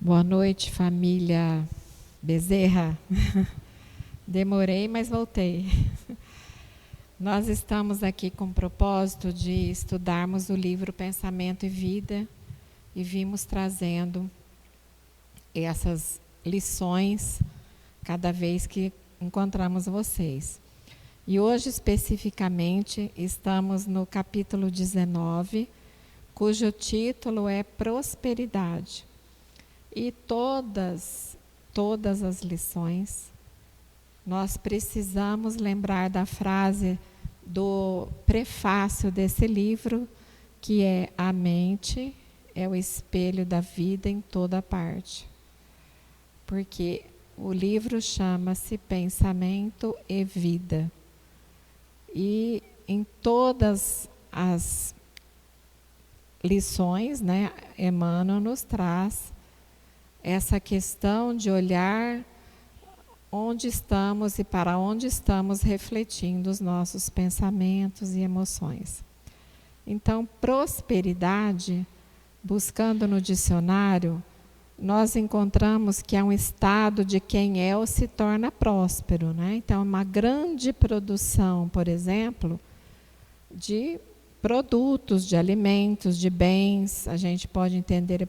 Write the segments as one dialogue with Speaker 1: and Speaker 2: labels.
Speaker 1: Boa noite, família Bezerra. Demorei, mas voltei. Nós estamos aqui com o propósito de estudarmos o livro Pensamento e Vida e vimos trazendo essas lições cada vez que encontramos vocês. E hoje, especificamente, estamos no capítulo 19, cujo título é Prosperidade. E todas as lições, nós precisamos lembrar da frase do prefácio desse livro, que é: a mente é o espelho da vida em toda parte. Porque o livro chama-se Pensamento e Vida. E em todas as lições, né, Emmanuel nos traz essa questão de olhar onde estamos e para onde estamos refletindo os nossos pensamentos e emoções. Então, prosperidade, buscando no dicionário, nós encontramos que é um estado de quem é ou se torna próspero, né? Então, uma grande produção, por exemplo, de produtos, de alimentos, de bens. A gente pode entender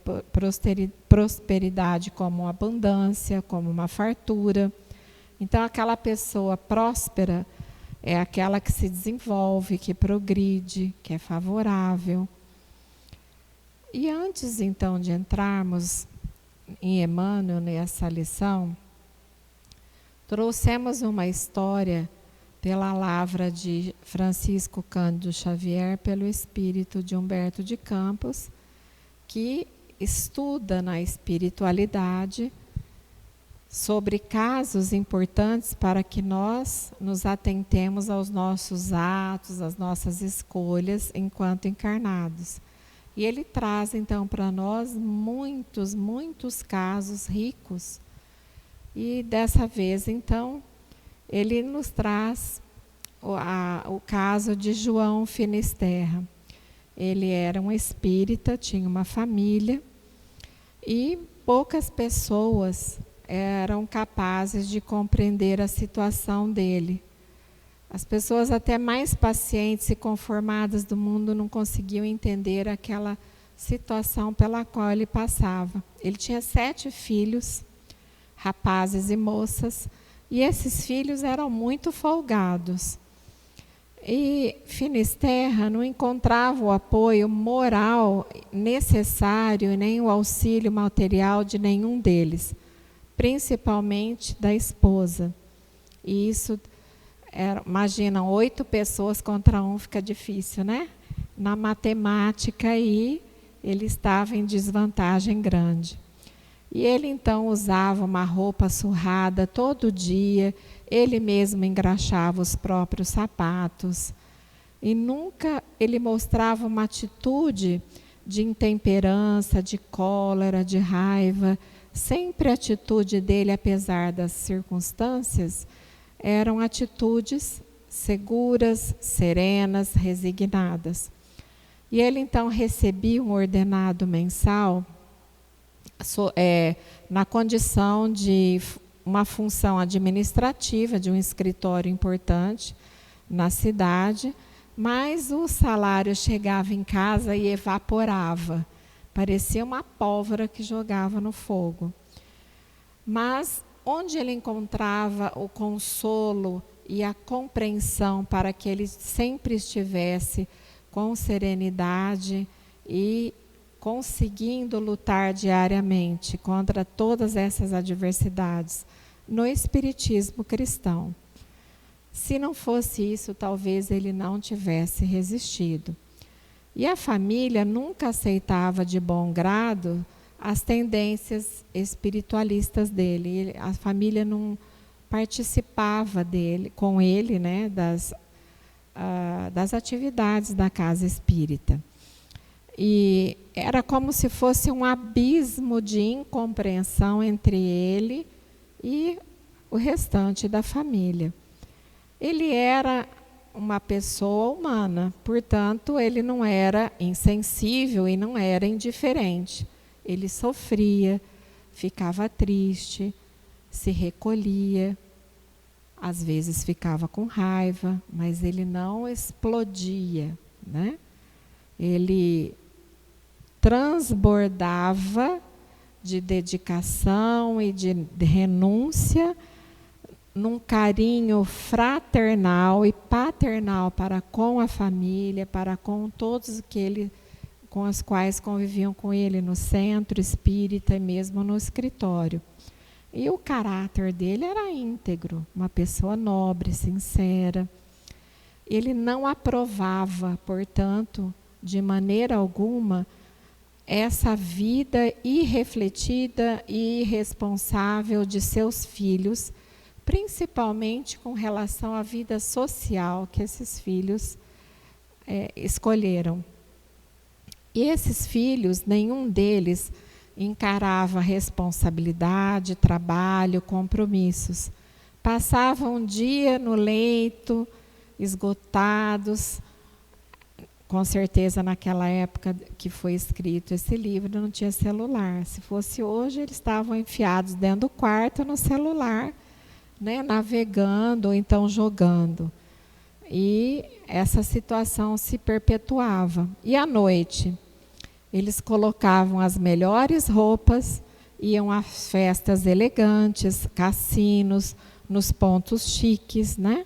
Speaker 1: prosperidade como abundância, como uma fartura. Então, aquela pessoa próspera é aquela que se desenvolve, que progride, que é favorável. E antes, então, de entrarmos em Emmanuel, nessa lição, trouxemos uma história pela lavra de Francisco Cândido Xavier, pelo espírito de Humberto de Campos, que estuda na espiritualidade sobre casos importantes para que nós nos atentemos aos nossos atos, às nossas escolhas enquanto encarnados. E ele traz, então, para nós muitos casos ricos. E dessa vez, então, ele nos traz o caso de João Finisterra. Ele era um espírita, tinha uma família, e poucas pessoas eram capazes de compreender a situação dele. As pessoas até mais pacientes e conformadas do mundo não conseguiam entender aquela situação pela qual ele passava. Ele tinha 7 filhos, rapazes e moças, e esses filhos eram muito folgados. E Finisterra não encontrava o apoio moral necessário, nem o auxílio material de nenhum deles, principalmente da esposa. E isso, imaginam, 8 pessoas contra 1 fica difícil, né? Na matemática aí, ele estava em desvantagem grande. E ele então usava uma roupa surrada todo dia, ele mesmo engraxava os próprios sapatos. E nunca ele mostrava uma atitude de intemperança, de cólera, de raiva. Sempre a atitude dele, apesar das circunstâncias, eram atitudes seguras, serenas, resignadas. E ele então recebia um ordenado mensal na condição de uma função administrativa de um escritório importante na cidade, mas o salário chegava em casa e evaporava. Parecia uma pólvora que jogava no fogo. Mas onde ele encontrava o consolo e a compreensão para que ele sempre estivesse com serenidade e conseguindo lutar diariamente contra todas essas adversidades? No espiritismo cristão. Se não fosse isso, talvez ele não tivesse resistido. E a família nunca aceitava de bom grado as tendências espiritualistas dele. A família não participava com ele, né, das atividades da casa espírita. E era como se fosse um abismo de incompreensão entre ele e o restante da família. Ele era uma pessoa humana, portanto, ele não era insensível e não era indiferente. Ele sofria, ficava triste, se recolhia, às vezes ficava com raiva, mas ele não explodia, né? Ele transbordava de dedicação e de renúncia num carinho fraternal e paternal para com a família, para com todos com os quais conviviam com ele no centro espírita e mesmo no escritório. E o caráter dele era íntegro, uma pessoa nobre, sincera. Ele não aprovava, portanto, de maneira alguma, essa vida irrefletida e irresponsável de seus filhos, principalmente com relação à vida social que esses filhos escolheram. E esses filhos, nenhum deles encarava responsabilidade, trabalho, compromissos. Passavam um dia no leito, esgotados. Com certeza, naquela época que foi escrito esse livro, não tinha celular. Se fosse hoje, eles estavam enfiados dentro do quarto no celular, né, navegando ou então jogando. E essa situação se perpetuava. E à noite, eles colocavam as melhores roupas, iam a festas elegantes, cassinos, nos pontos chiques, né?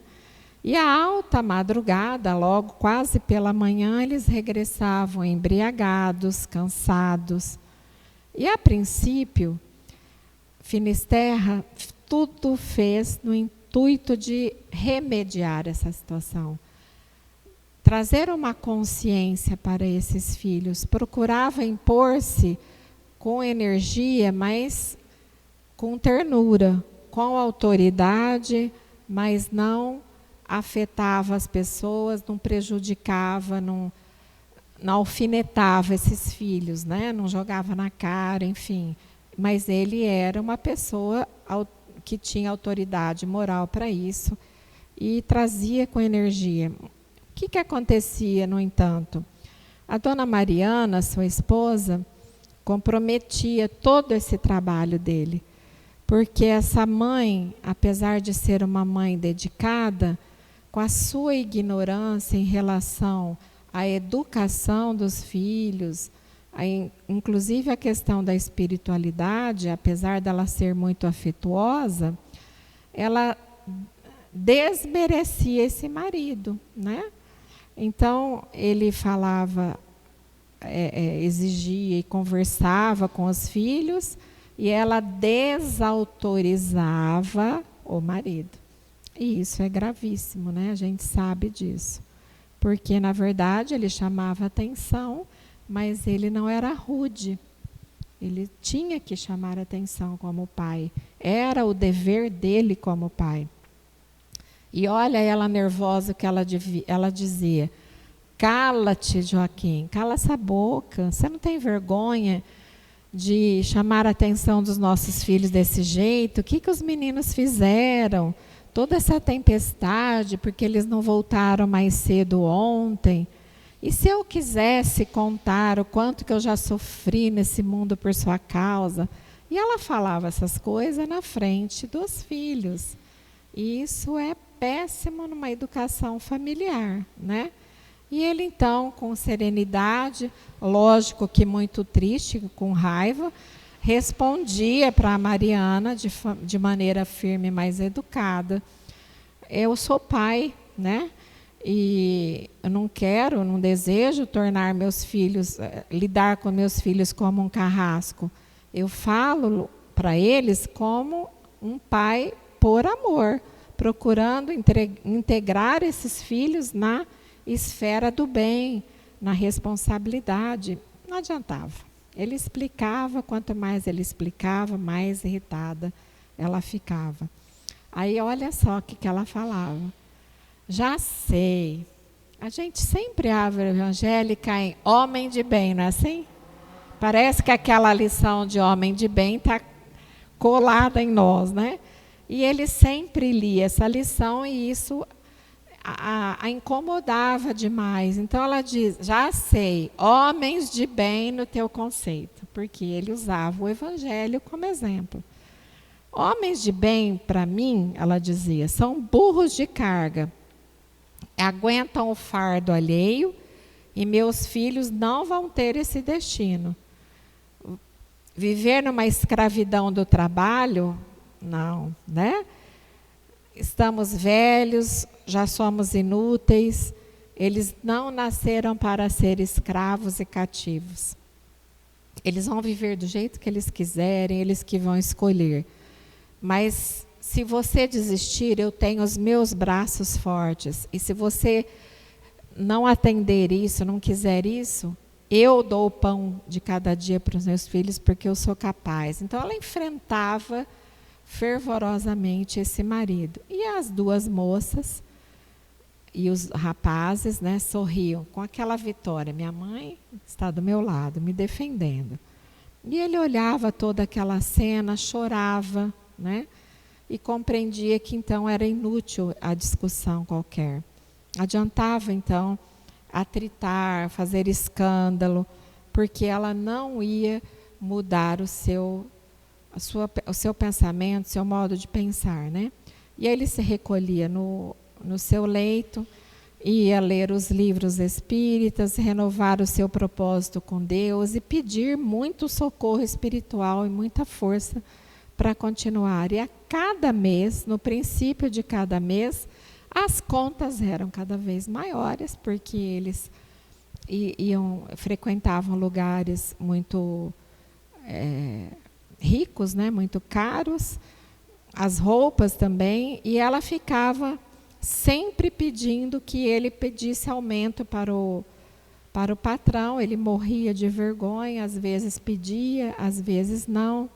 Speaker 1: E à alta madrugada, logo quase pela manhã, eles regressavam embriagados, cansados. E a princípio, Finisterra tudo fez no intuito de remediar essa situação. Trazer uma consciência para esses filhos. Procurava impor-se com energia, mas com ternura, com autoridade, mas não afetava as pessoas, não prejudicava, não alfinetava esses filhos, né? Não jogava na cara, enfim. Mas ele era uma pessoa que tinha autoridade moral para isso e trazia com energia. O que acontecia, no entanto? A dona Mariana, sua esposa, comprometia todo esse trabalho dele, porque essa mãe, apesar de ser uma mãe dedicada, com a sua ignorância em relação à educação dos filhos, inclusive a questão da espiritualidade, apesar dela ser muito afetuosa, ela desmerecia esse marido, né? Então, ele falava, exigia e conversava com os filhos, e ela desautorizava o marido. E isso é gravíssimo, né? A gente sabe disso. Porque, na verdade, ele chamava atenção, mas ele não era rude. Ele tinha que chamar atenção como pai. Era o dever dele como pai. E olha ela nervosa que ela dizia: cala-te, Joaquim, cala essa boca. Você não tem vergonha de chamar a atenção dos nossos filhos desse jeito? O que os meninos fizeram? Toda essa tempestade, porque eles não voltaram mais cedo ontem. E se eu quisesse contar o quanto que eu já sofri nesse mundo por sua causa? E ela falava essas coisas na frente dos filhos. E isso é péssimo numa educação familiar, né? E ele, então, com serenidade, lógico que muito triste, com raiva, respondia para a Mariana de maneira firme, mais educada: eu sou pai, né? E eu não desejo tornar meus filhos, lidar com meus filhos como um carrasco. Eu falo para eles como um pai por amor, procurando integrar esses filhos na esfera do bem, na responsabilidade. Não adiantava. Ele explicava, quanto mais ele explicava, mais irritada ela ficava. Aí olha só o que ela falava: já sei, a gente sempre abre a evangélica em homem de bem, não é assim? Parece que aquela lição de homem de bem está colada em nós, né? E ele sempre lia essa lição e isso a incomodava demais. Então ela diz: já sei, homens de bem no teu conceito. Porque ele usava o evangelho como exemplo. Homens de bem, para mim, ela dizia, são burros de carga, aguentam o fardo alheio e meus filhos não vão ter esse destino. Viver numa escravidão do trabalho, não, né? Estamos velhos, já somos inúteis, eles não nasceram para ser escravos e cativos. Eles vão viver do jeito que eles quiserem, eles que vão escolher. Mas se você desistir, eu tenho os meus braços fortes. E se você não atender isso, não quiser isso, eu dou o pão de cada dia para os meus filhos, porque eu sou capaz. Então, ela enfrentava fervorosamente esse marido. E as duas moças e os rapazes, né, sorriam com aquela vitória. Minha mãe está do meu lado, me defendendo. E ele olhava toda aquela cena, chorava, né, e compreendia que então era inútil a discussão qualquer. Adiantava então atritar, fazer escândalo, porque ela não ia mudar o seu pensamento, o seu modo de pensar, né? E aí ele se recolhia no seu leito, ia ler os livros espíritas, renovar o seu propósito com Deus e pedir muito socorro espiritual e muita força para continuar. E a cada mês, no princípio de cada mês, as contas eram cada vez maiores, porque eles frequentavam lugares muito ricos, né, muito caros, as roupas também, e ela ficava sempre pedindo que ele pedisse aumento para o patrão. Ele morria de vergonha, às vezes pedia, às vezes não.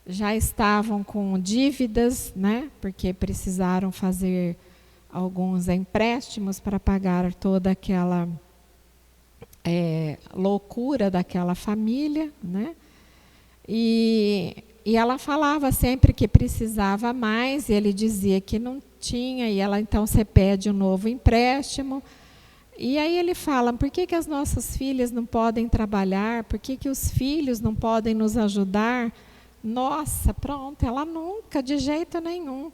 Speaker 1: Já estavam com dívidas, né, porque precisaram fazer alguns empréstimos para pagar toda aquela loucura daquela família, né? E ela falava sempre que precisava mais, e ele dizia que não tinha, e ela então se pede um novo empréstimo. E aí ele fala, por que as nossas filhas não podem trabalhar? Por que os filhos não podem nos ajudar? Nossa, pronto, ela nunca, de jeito nenhum.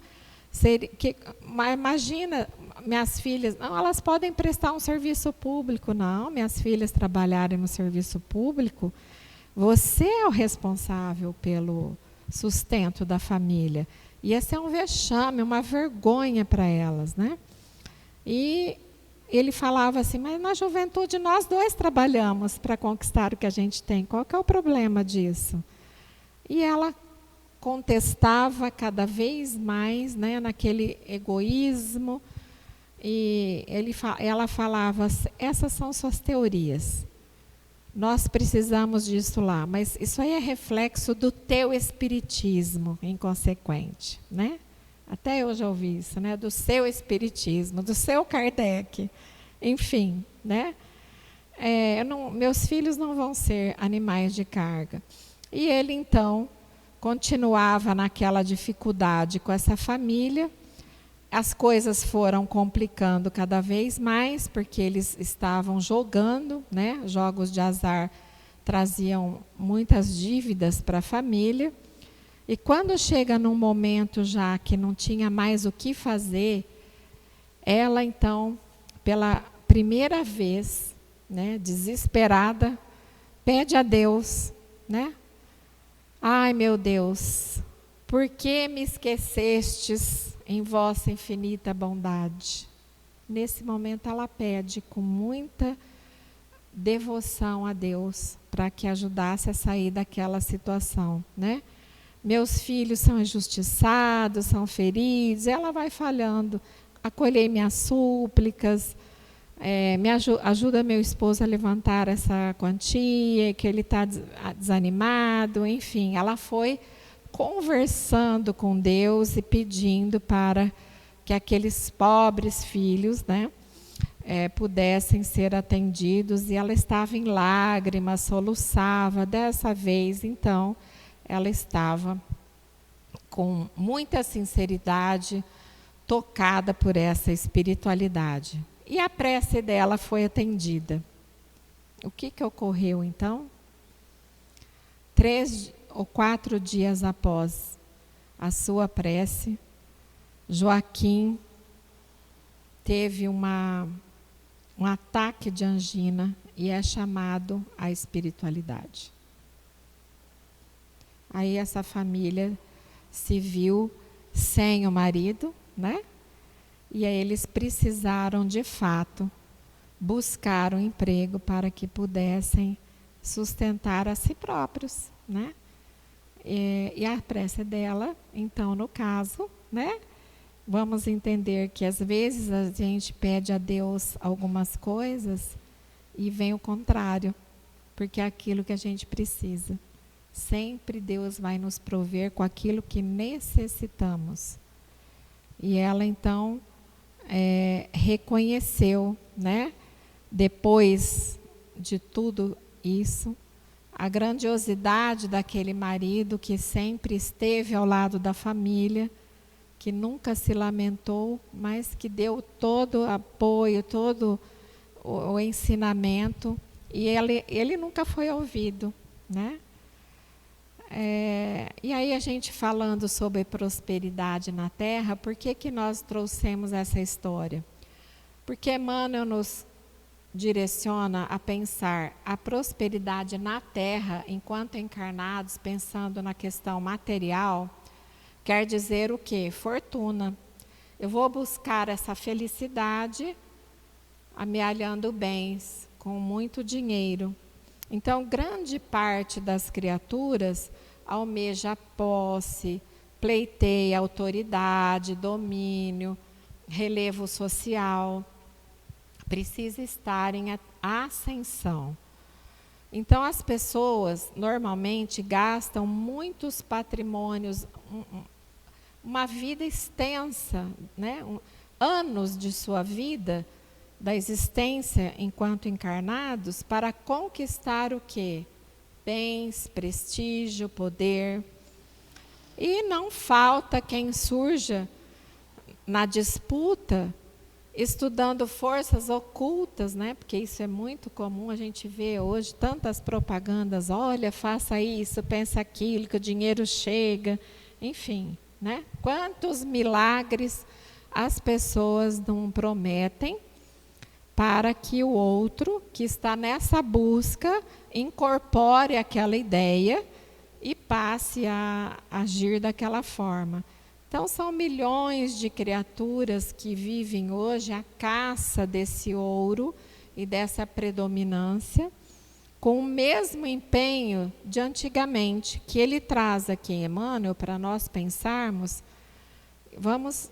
Speaker 1: Imagina, minhas filhas, não, elas podem prestar um serviço público. Não, minhas filhas trabalharem no serviço público, você é o responsável pelo sustento da família. Ia ser um vexame, uma vergonha para elas, né? E ele falava assim, mas na juventude nós dois trabalhamos para conquistar o que a gente tem. Qual que é o problema disso? E ela contestava cada vez mais, né, naquele egoísmo, e ela falava, essas são suas teorias, nós precisamos disso lá, mas isso aí é reflexo do teu espiritismo inconsequente, né? Até eu já ouvi isso, né? Do seu espiritismo, do seu Kardec, enfim, né? Meus filhos não vão ser animais de carga. E ele então continuava naquela dificuldade com essa família. As coisas foram complicando cada vez mais, porque eles estavam jogando, né? Jogos de azar traziam muitas dívidas para a família. E quando chega num momento já que não tinha mais o que fazer, ela então, pela primeira vez, né, desesperada, pede a Deus, né? Ai, meu Deus, por que me esquecestes em vossa infinita bondade? Nesse momento ela pede com muita devoção a Deus para que ajudasse a sair daquela situação, né? Meus filhos são injustiçados, são feridos, ela vai falhando. Acolhei minhas súplicas, ajuda meu esposo a levantar essa quantia, que ele está desanimado, enfim. Ela foi conversando com Deus e pedindo para que aqueles pobres filhos, né, pudessem ser atendidos, e ela estava em lágrimas, soluçava. Dessa vez, então, ela estava com muita sinceridade, tocada por essa espiritualidade. E a prece dela foi atendida. O que ocorreu, então? 3 ou 4 dias após a sua prece, Joaquim teve um ataque de angina e é chamado à espiritualidade. Aí essa família se viu sem o marido, né? E aí eles precisaram, de fato, buscar um emprego para que pudessem sustentar a si próprios, né? E a prece dela, então, no caso, né? Vamos entender que às vezes a gente pede a Deus algumas coisas e vem o contrário, porque é aquilo que a gente precisa. Sempre Deus vai nos prover com aquilo que necessitamos. E ela, então, reconheceu, né, depois de tudo isso, a grandiosidade daquele marido que sempre esteve ao lado da família, que nunca se lamentou, mas que deu todo o apoio, todo o ensinamento, e ele nunca foi ouvido, né? E aí a gente falando sobre prosperidade na Terra, por que nós trouxemos essa história? Porque Emmanuel nos direciona a pensar a prosperidade na Terra, enquanto encarnados, pensando na questão material, quer dizer o quê? Fortuna. Eu vou buscar essa felicidade amealhando bens, com muito dinheiro. Então, grande parte das criaturas almeja posse, pleiteia autoridade, domínio, relevo social, precisa estar em ascensão. Então, as pessoas normalmente gastam muitos patrimônios, uma vida extensa, né? Anos de sua vida, da existência enquanto encarnados, para conquistar o quê? Bens, prestígio, poder. E não falta quem surja na disputa, estudando forças ocultas, né? Porque isso é muito comum, a gente vê hoje tantas propagandas, olha, faça isso, pensa aquilo, que o dinheiro chega, enfim, né? Quantos milagres as pessoas não prometem para que o outro, que está nessa busca, incorpore aquela ideia e passe a agir daquela forma. Então, são milhões de criaturas que vivem hoje a caça desse ouro e dessa predominância, com o mesmo empenho de antigamente, que ele traz aqui em Emmanuel, para nós pensarmos. Vamos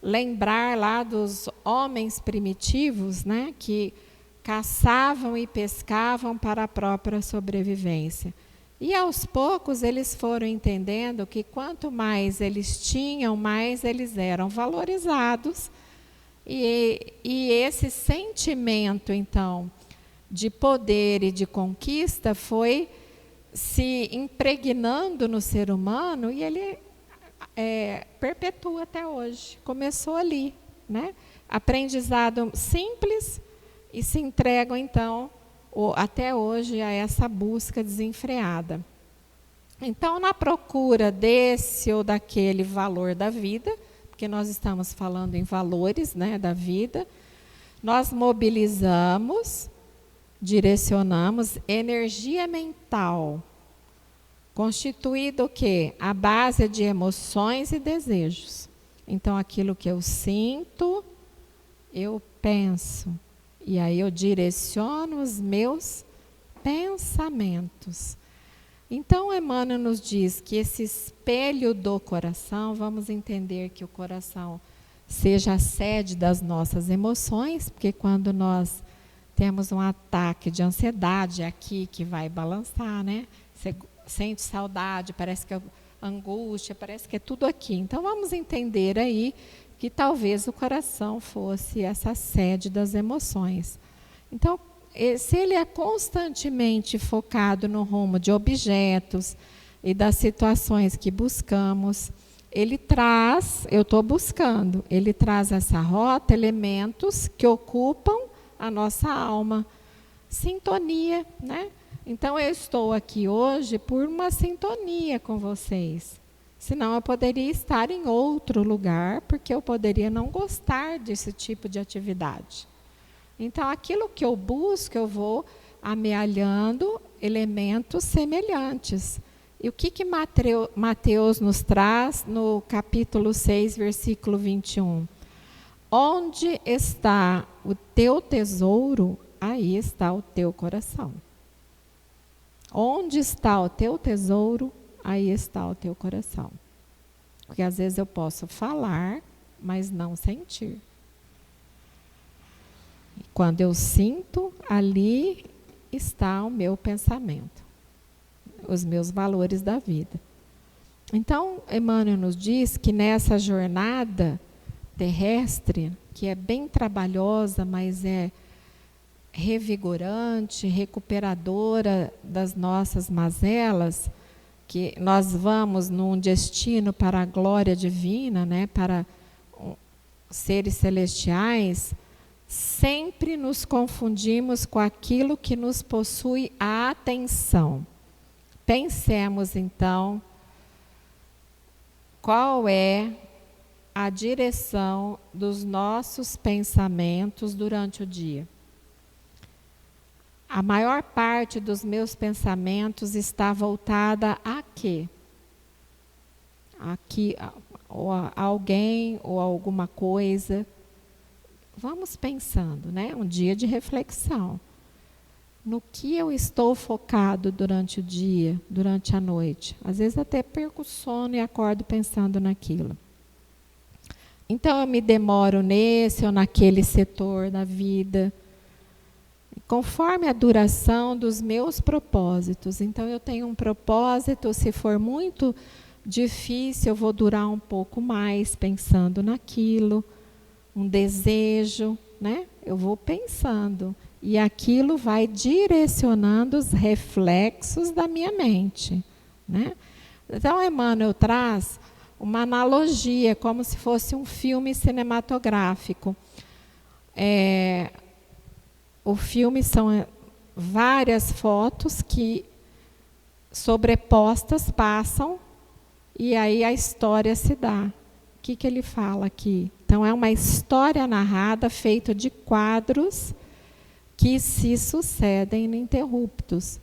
Speaker 1: lembrar lá dos homens primitivos, né, que caçavam e pescavam para a própria sobrevivência. E aos poucos eles foram entendendo que quanto mais eles tinham, mais eles eram valorizados. E esse sentimento, então, de poder e de conquista foi se impregnando no ser humano e ele perpetua até hoje. Começou ali, né? Aprendizado simples e se entregam, então, até hoje a essa busca desenfreada. Então, na procura desse ou daquele valor da vida, porque nós estamos falando em valores, né, da vida, nós mobilizamos, direcionamos energia mental, constituída o quê? A base de emoções e desejos. Então, aquilo que eu sinto, eu penso. E aí eu direciono os meus pensamentos. Então, Emmanuel nos diz que esse espelho do coração, vamos entender que o coração seja a sede das nossas emoções, porque quando nós temos um ataque de ansiedade, é aqui que vai balançar, né? Você sente saudade, parece que é angústia, parece que é tudo aqui. Então, vamos entender aí que talvez o coração fosse essa sede das emoções. Então, se ele é constantemente focado no rumo de objetos e das situações que buscamos, ele traz, eu estou buscando, ele traz essa rota, elementos que ocupam a nossa alma. Sintonia, né? Então eu estou aqui hoje por uma sintonia com vocês. Senão eu poderia estar em outro lugar, porque eu poderia não gostar desse tipo de atividade. Então aquilo que eu busco, eu vou amealhando elementos semelhantes. E o que Mateus nos traz no capítulo 6, versículo 21? Onde está o teu tesouro, aí está o teu coração. Onde está o teu tesouro, aí está o teu coração. Porque às vezes eu posso falar, mas não sentir. E quando eu sinto, ali está o meu pensamento, os meus valores da vida. Então, Emmanuel nos diz que nessa jornada terrestre, que é bem trabalhosa, mas é revigorante, recuperadora das nossas mazelas, que nós vamos num destino para a glória divina, né, para seres celestiais, sempre nos confundimos com aquilo que nos possui a atenção. Pensemos então qual é a direção dos nossos pensamentos durante o dia. A maior parte dos meus pensamentos está voltada a quê? Aqui, ou a alguém, ou a alguma coisa. Vamos pensando, né? Um dia de reflexão. No que eu estou focado durante o dia, durante a noite? Às vezes até perco o sono e acordo pensando naquilo. Então eu me demoro nesse ou naquele setor da vida, conforme a duração dos meus propósitos. Então eu tenho um propósito, se for muito difícil, eu vou durar um pouco mais pensando naquilo, um desejo, né? Eu vou pensando e aquilo vai direcionando os reflexos da minha mente, né? Então Emmanuel traz uma analogia, como se fosse um filme cinematográfico. O filme são várias fotos que sobrepostas passam e aí a história se dá. O que ele fala aqui? Então é uma história narrada feita de quadros que se sucedem ininterruptos.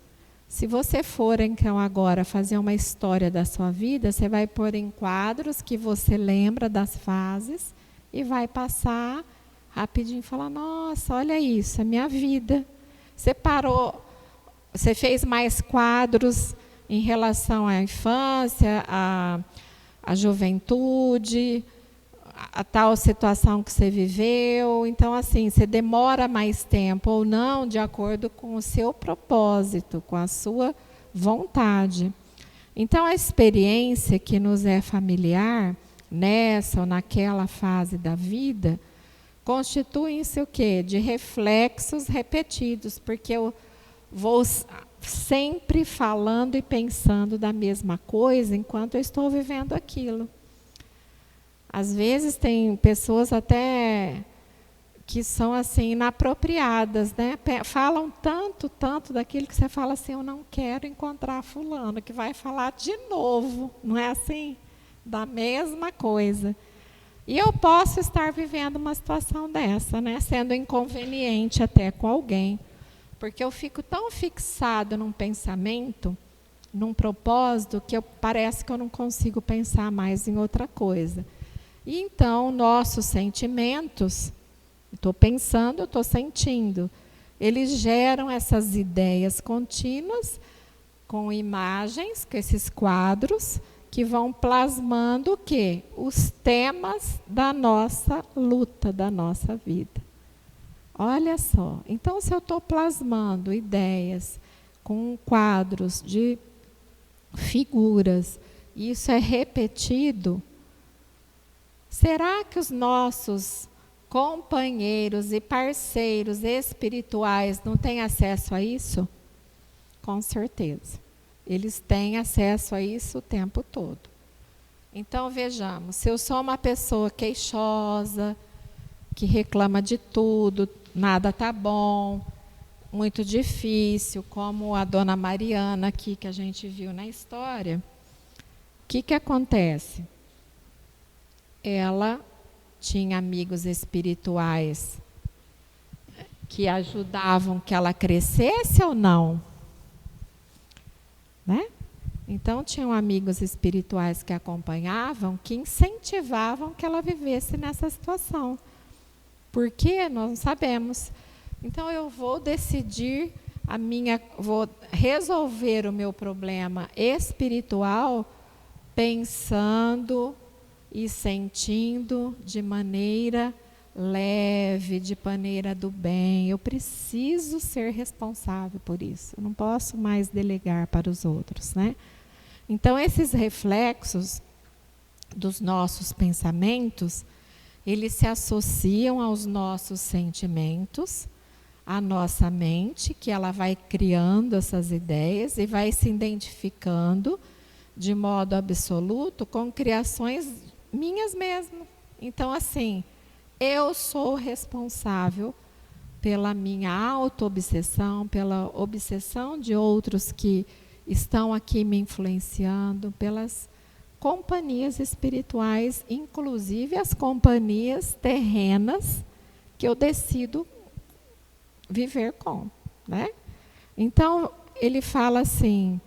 Speaker 1: Se você for, então, agora fazer uma história da sua vida, você vai pôr em quadros que você lembra das fases e vai passar rapidinho e falar, nossa, olha isso, é minha vida. Você parou, você fez mais quadros em relação à infância, à juventude, a tal situação que você viveu. Então, assim, você demora mais tempo ou não, de acordo com o seu propósito, com a sua vontade. Então, a experiência que nos é familiar, nessa ou naquela fase da vida, constituem-se o quê? De reflexos repetidos, porque eu vou sempre falando e pensando da mesma coisa enquanto eu estou vivendo aquilo. Às vezes tem pessoas até que são assim inapropriadas, né? Falam tanto daquilo que você fala assim, eu não quero encontrar fulano, que vai falar de novo, não é assim? Da mesma coisa. E eu posso estar vivendo uma situação dessa, né? Sendo inconveniente até com alguém. Porque eu fico tão fixado num pensamento, num propósito, que parece que eu não consigo pensar mais em outra coisa. E então, nossos sentimentos, estou pensando, estou sentindo, eles geram essas ideias contínuas com imagens, com esses quadros, que vão plasmando o quê? Os temas da nossa luta, da nossa vida. Olha só, então se eu estou plasmando ideias com quadros de figuras, e isso é repetido, será que os nossos companheiros e parceiros espirituais não têm acesso a isso? Com certeza. Eles têm acesso a isso o tempo todo. Então, vejamos, se eu sou uma pessoa queixosa, que reclama de tudo, nada está bom, muito difícil, como a dona Mariana aqui, que a gente viu na história, o que acontece? Ela tinha amigos espirituais que ajudavam que ela crescesse ou não? Né? Então, tinham amigos espirituais que acompanhavam, que incentivavam que ela vivesse nessa situação. Por quê? Nós não sabemos. Então, eu vou decidir vou resolver o meu problema espiritual pensando e sentindo de maneira leve, de maneira do bem. Eu preciso ser responsável por isso. Eu não posso mais delegar para os outros, né? Então, esses reflexos dos nossos pensamentos, eles se associam aos nossos sentimentos, à nossa mente, que ela vai criando essas ideias e vai se identificando de modo absoluto com criações minhas mesmo. Então, assim, eu sou responsável pela minha auto-obsessão, pela obsessão de outros que estão aqui me influenciando, pelas companhias espirituais, inclusive as companhias terrenas que eu decido viver com, né? Então, ele fala assim,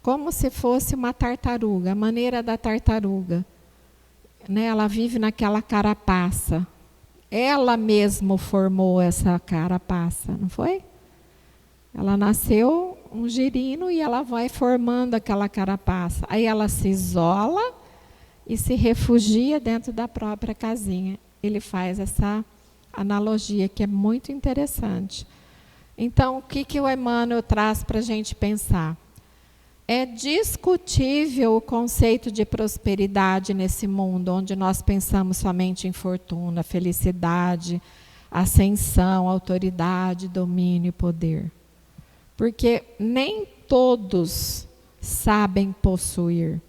Speaker 1: como se fosse uma tartaruga, a maneira da tartaruga, né? Ela vive naquela carapaça. Ela mesma formou essa carapaça, não foi? Ela nasceu um girino e ela vai formando aquela carapaça. Aí ela se isola e se refugia dentro da própria casinha. Ele faz essa analogia que é muito interessante. Então, o que o Emmanuel traz para a gente pensar? É discutível o conceito de prosperidade nesse mundo, onde nós pensamos somente em fortuna, felicidade, ascensão, autoridade, domínio e poder. Porque nem todos sabem possuir,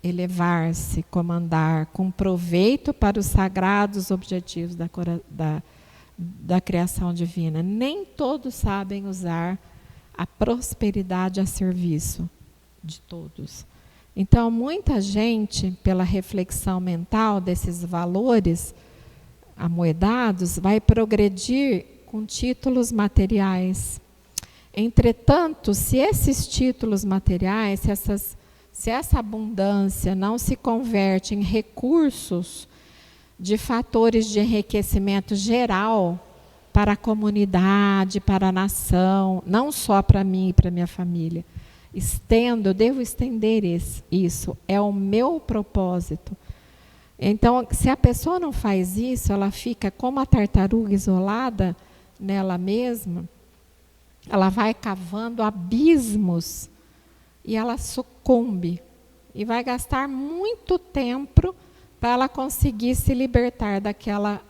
Speaker 1: elevar-se, comandar, com proveito para os sagrados objetivos da criação divina. Nem todos sabem usar a prosperidade a serviço de todos. Então, muita gente, pela reflexão mental desses valores amoedados, vai progredir com títulos materiais. Entretanto, se esses títulos materiais, se essa abundância não se converte em recursos de fatores de enriquecimento geral para a comunidade, para a nação, não só para mim e para minha família, eu devo estender isso, é o meu propósito. Então, se a pessoa não faz isso, ela fica como a tartaruga isolada nela mesma, ela vai cavando abismos e ela sucumbe. E vai gastar muito tempo para ela conseguir se libertar daquela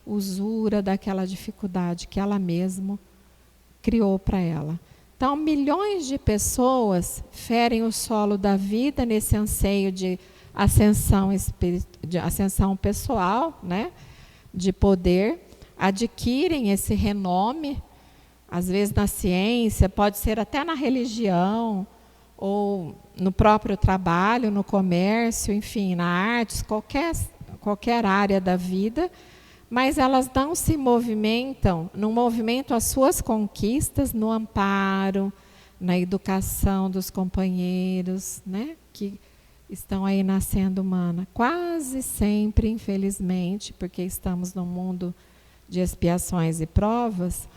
Speaker 1: usura, daquela dificuldade que ela mesma criou para ela. Então, milhões de pessoas ferem o solo da vida nesse anseio de ascensão pessoal, né, de poder, adquirem esse renome, às vezes na ciência, pode ser até na religião, ou no próprio trabalho, no comércio, enfim, na arte, qualquer área da vida, mas elas não se movimentam, não movimentam as suas conquistas no amparo, na educação dos companheiros, né, que estão aí nascendo humana. Quase sempre, infelizmente, porque estamos num mundo de expiações e provas,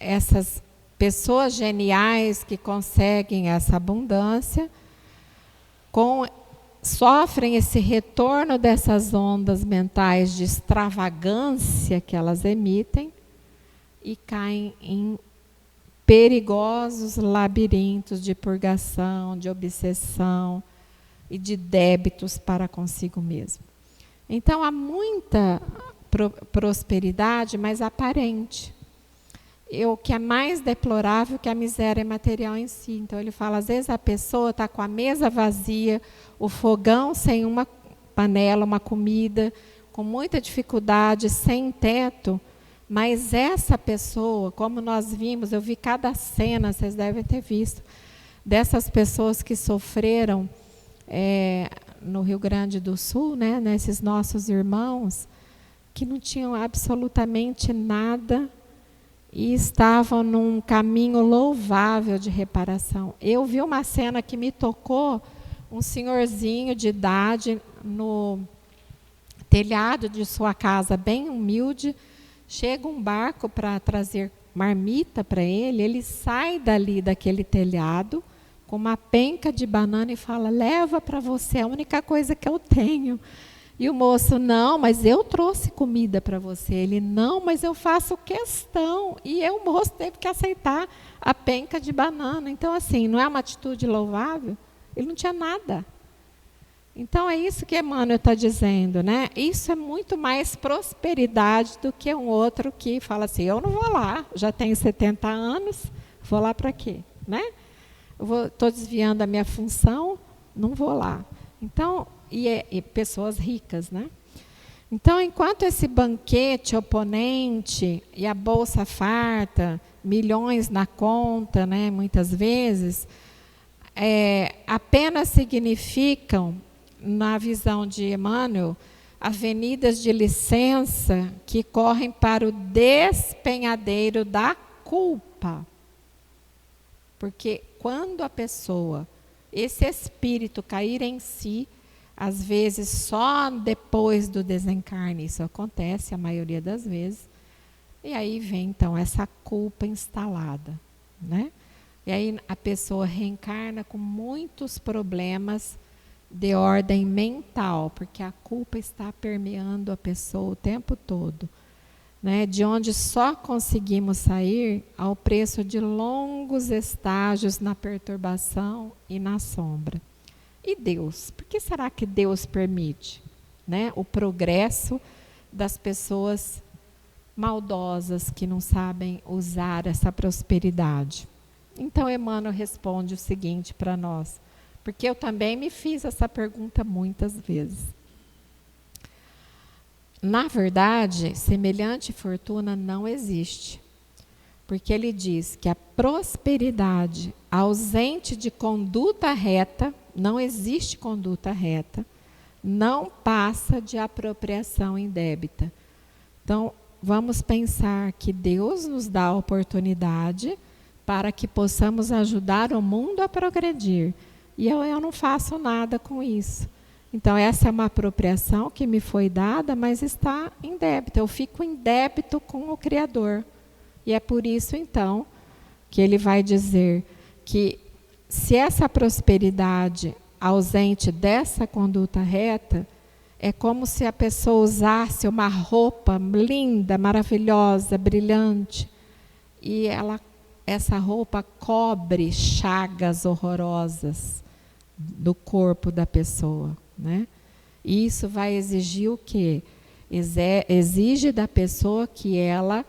Speaker 1: essas pessoas geniais que conseguem essa abundância, sofrem esse retorno dessas ondas mentais de extravagância que elas emitem e caem em perigosos labirintos de purgação, de obsessão e de débitos para consigo mesmo. Então, há muita prosperidade, mas aparente. O que é mais deplorável que a miséria material em si. Então, ele fala, às vezes a pessoa está com a mesa vazia, o fogão sem uma panela, uma comida, com muita dificuldade, sem teto, Mas essa pessoa, como nós vimos, eu vi cada cena, vocês devem ter visto, dessas pessoas que sofreram no Rio Grande do Sul, né, nesses nossos irmãos, que não tinham absolutamente nada e estavam num caminho louvável de reparação. Eu vi uma cena que me tocou, um senhorzinho de idade no telhado de sua casa, bem humilde, chega um barco para trazer marmita para ele, ele sai dali daquele telhado com uma penca de banana e fala, leva para você, é a única coisa que eu tenho. E o moço, não, mas eu trouxe comida para você. Ele, não, mas eu faço questão. E o moço teve que aceitar a penca de banana. Então, assim, não é uma atitude louvável? Ele não tinha nada. Então, é isso que Emmanuel está dizendo, né? Isso é muito mais prosperidade do que um outro que fala assim, eu não vou lá, já tenho 70 anos, vou lá para quê? Né? Estou desviando a minha função, não vou lá. Então, e pessoas ricas, né? Então, enquanto esse banquete oponente e a bolsa farta, milhões na conta, né, muitas vezes, apenas significam, na visão de Emmanuel, avenidas de licença que correm para o despenhadeiro da culpa. Porque quando a pessoa, esse espírito cair em si, às vezes só depois do desencarne, isso acontece a maioria das vezes, e aí vem então essa culpa instalada, né? E aí a pessoa reencarna com muitos problemas de ordem mental, porque a culpa está permeando a pessoa o tempo todo, né? De onde só conseguimos sair ao preço de longos estágios na perturbação e na sombra. E Deus? Por que será que Deus permite, né, o progresso das pessoas maldosas que não sabem usar essa prosperidade? Então, Emmanuel responde o seguinte para nós, porque eu também me fiz essa pergunta muitas vezes. Na verdade, semelhante fortuna não existe, porque ele diz que a prosperidade ausente de conduta reta, não existe conduta reta, não passa de apropriação indébita. Então, vamos pensar que Deus nos dá a oportunidade para que possamos ajudar o mundo a progredir. E eu não faço nada com isso. Então, essa é uma apropriação que me foi dada, mas está em débito. Eu fico em débito com o Criador. E é por isso, então, que ele vai dizer que se essa prosperidade ausente dessa conduta reta, é como se a pessoa usasse uma roupa linda, maravilhosa, brilhante, e essa roupa cobre chagas horrorosas do corpo da pessoa, né? E isso vai exigir o quê? Exige da pessoa que ela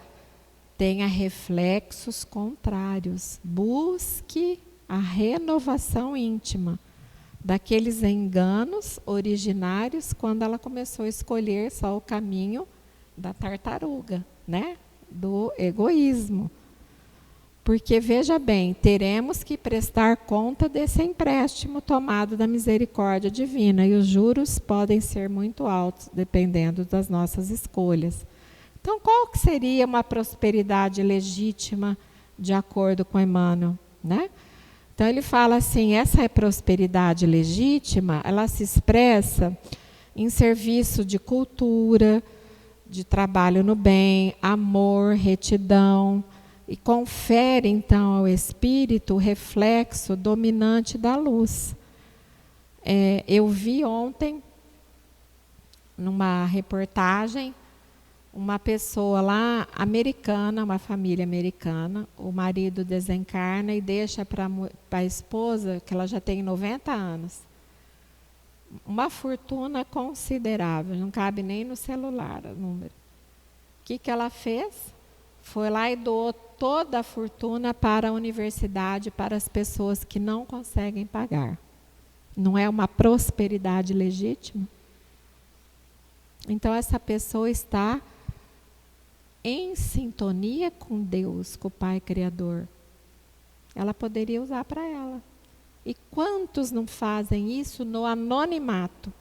Speaker 1: tenha reflexos contrários, busque a renovação íntima daqueles enganos originários quando ela começou a escolher só o caminho da tartaruga, né? Do egoísmo. Porque, veja bem, teremos que prestar conta desse empréstimo tomado da misericórdia divina, e os juros podem ser muito altos, dependendo das nossas escolhas. Então, qual que seria uma prosperidade legítima, de acordo com Emmanuel, né? Então, ele fala assim, essa prosperidade legítima, ela se expressa em serviço de cultura, de trabalho no bem, amor, retidão, e confere, então, ao espírito o reflexo dominante da luz. Eu vi ontem, numa reportagem, uma pessoa lá, americana, uma família americana, o marido desencarna e deixa para a esposa, que ela já tem 90 anos, uma fortuna considerável, não cabe nem no celular o número. O que ela fez? Foi lá e doou toda a fortuna para a universidade, para as pessoas que não conseguem pagar. Não é uma prosperidade legítima? Então, essa pessoa está em sintonia com Deus, com o Pai Criador, ela poderia usar para ela. E quantos não fazem isso no anonimato,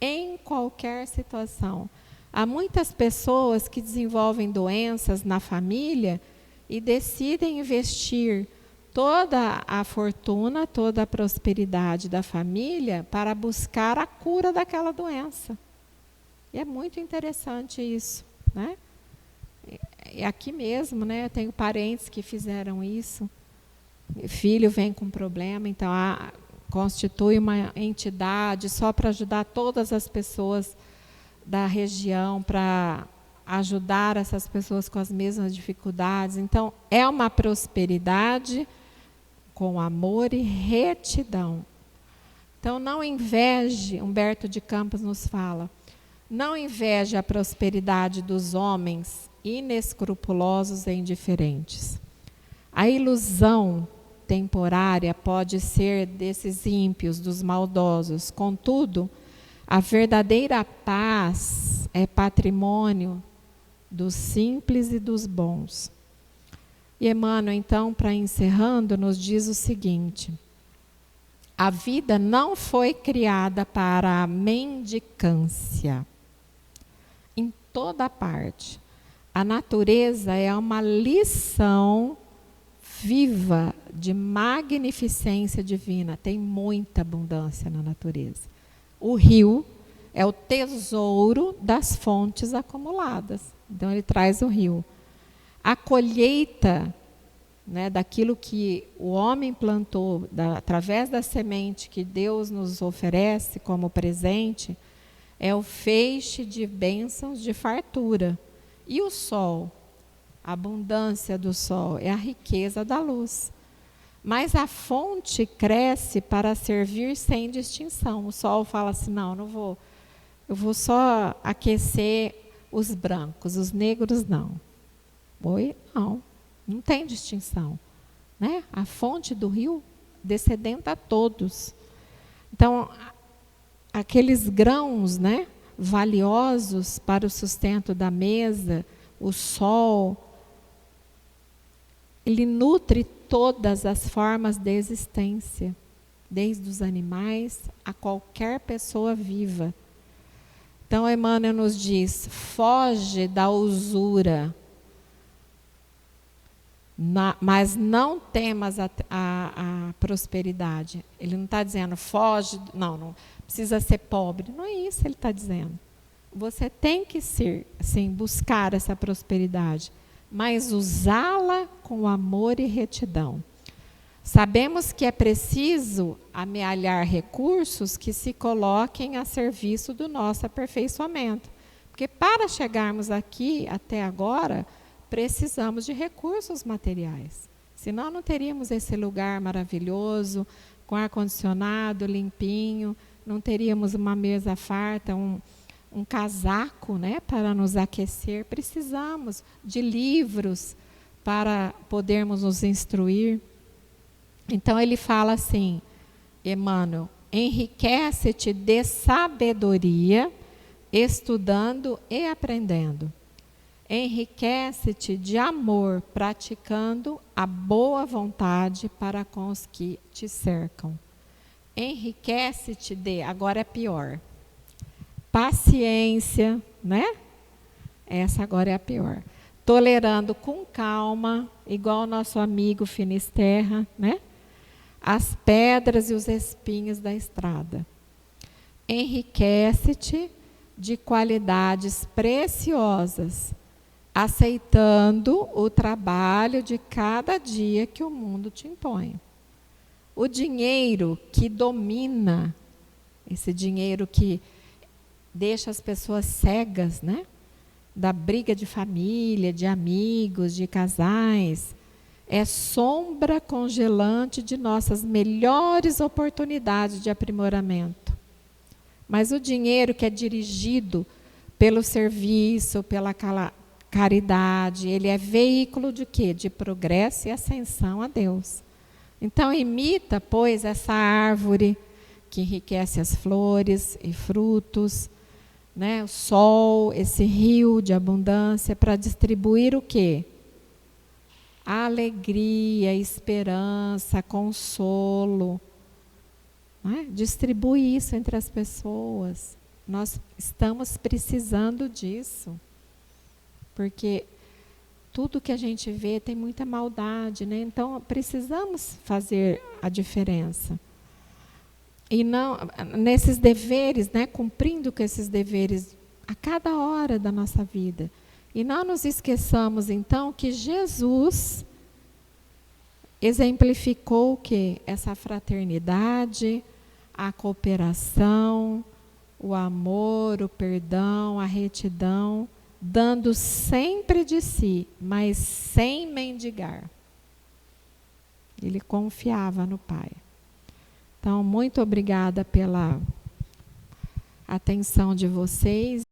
Speaker 1: em qualquer situação? Há muitas pessoas que desenvolvem doenças na família e decidem investir toda a fortuna, toda a prosperidade da família para buscar a cura daquela doença. E é muito interessante isso, né? E aqui mesmo, né, eu tenho parentes que fizeram isso. Meu filho vem com problema, então constitui uma entidade só para ajudar todas as pessoas da região, para ajudar essas pessoas com as mesmas dificuldades. Então, é uma prosperidade com amor e retidão. Então, não inveje, Humberto de Campos nos fala, não inveje a prosperidade dos homens inescrupulosos e indiferentes. A ilusão temporária pode ser desses ímpios, dos maldosos. Contudo, a verdadeira paz é patrimônio dos simples e dos bons. E Emmanuel, então, para encerrando, nos diz o seguinte: a vida não foi criada para a mendicância. Em toda parte. A natureza é uma lição viva de magnificência divina. Tem muita abundância na natureza. O rio é o tesouro das fontes acumuladas. Então, ele traz o rio. A colheita, né, daquilo que o homem plantou, através da semente que Deus nos oferece como presente, é o feixe de bênçãos de fartura. E o sol, a abundância do sol, é a riqueza da luz. Mas a fonte cresce para servir sem distinção. O sol fala assim, não vou, eu vou só aquecer os brancos, os negros não. Oi? Não tem distinção. Né? A fonte do rio descedenta a todos. Então, aqueles grãos, né, valiosos para o sustento da mesa, o sol, ele nutre todas as formas de existência, desde os animais a qualquer pessoa viva. Então, Emmanuel nos diz, foge da usura, mas não temas a prosperidade. Ele não está dizendo, foge, não precisa ser pobre. Não é isso que ele está dizendo. Você tem que ser, sim, buscar essa prosperidade, mas usá-la com amor e retidão. Sabemos que é preciso amealhar recursos que se coloquem a serviço do nosso aperfeiçoamento. Porque para chegarmos aqui, até agora, precisamos de recursos materiais. Senão não teríamos esse lugar maravilhoso, com ar-condicionado, limpinho, não teríamos uma mesa farta, um casaco, né, para nos aquecer. Precisamos de livros para podermos nos instruir. Então ele fala assim, Emmanuel, enriquece-te de sabedoria, estudando e aprendendo. Enriquece-te de amor, praticando a boa vontade para com os que te cercam. Enriquece-te de, agora é pior, paciência, né? Essa agora é a pior. Tolerando com calma, igual o nosso amigo Finisterra, né? As pedras e os espinhos da estrada. Enriquece-te de qualidades preciosas, aceitando o trabalho de cada dia que o mundo te impõe. O dinheiro que domina, esse dinheiro que deixa as pessoas cegas, né? Da briga de família, de amigos, de casais, é sombra congelante de nossas melhores oportunidades de aprimoramento. Mas o dinheiro que é dirigido pelo serviço, pela caridade, ele é veículo de quê? De progresso e ascensão a Deus. Então imita, pois, essa árvore que enriquece as flores e frutos, né, o sol, esse rio de abundância, para distribuir o quê? Alegria, esperança, consolo. Né? Distribui isso entre as pessoas. Nós estamos precisando disso. Porque tudo que a gente vê tem muita maldade, né? Então precisamos fazer a diferença. E não nesses deveres, né? Cumprindo com esses deveres a cada hora da nossa vida. E não nos esqueçamos então que Jesus exemplificou o quê? Essa fraternidade, a cooperação, o amor, o perdão, a retidão, dando sempre de si, mas sem mendigar. Ele confiava no Pai. Então, muito obrigada pela atenção de vocês.